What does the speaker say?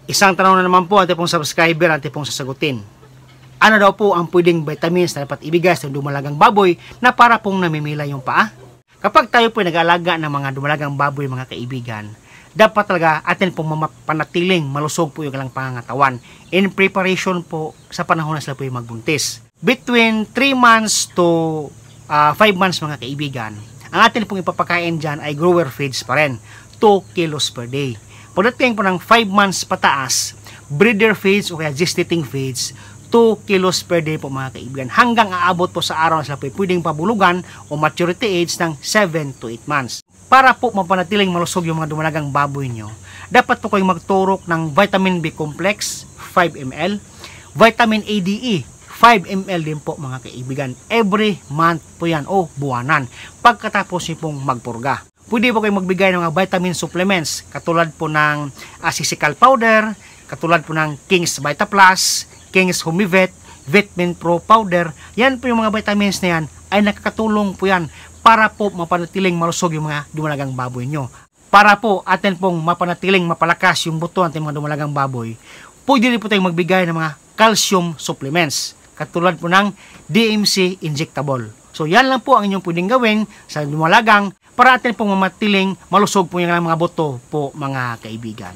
Isang tanong na naman po ating pong subscriber ating pong sasagutin. Ano daw po ang pwedeng vitamins na dapat ibigay sa dumalagang baboy na para pong namimila yung paa? Kapag tayo po nag-aalaga ng mga dumalagang baboy mga kaibigan, dapat talaga atin pong mapanatiling malusog po yung kanilang pangangatawan in preparation po sa panahon na sila po yung magbuntis. Between 3 months to 5 months mga kaibigan, ang atin pong ipapakain dyan ay grower feeds pa rin, 2 kilos per day. Pagdating po ng 5 months pataas, breeder feeds o kaya gestating feeds, 2 kilos per day po mga kaibigan. Hanggang aabot po sa araw na sila po pwedeng pabulugan o maturity age ng 7 to 8 months. Para po mapanatiling malusog yung mga dumalagang baboy nyo, dapat po kayong magturok ng vitamin B complex, 5 ml, vitamin ADE, 5 ml din po mga kaibigan. Every month po yan o buwanan pagkatapos nyo pong magpurga. Pwede po kayong magbigay ng mga vitamin supplements katulad po ng Sisical Powder, katulad po ng King's Vita Plus, King's Humivet, Vitamin Pro Powder. Yan po yung mga vitamins na yan ay nakakatulong po yan para po mapanatiling malusog yung mga dumalagang baboy nyo. Para po atin pong mapanatiling mapalakas yung buto natin mga dumalagang baboy, pwede rin po tayong magbigay ng mga calcium supplements katulad po ng DMC Injectable. So yan lang po ang inyong pwedeng gawin sa dumalagang para atin pong mamatiling malusog po yung mga buto po mga kaibigan.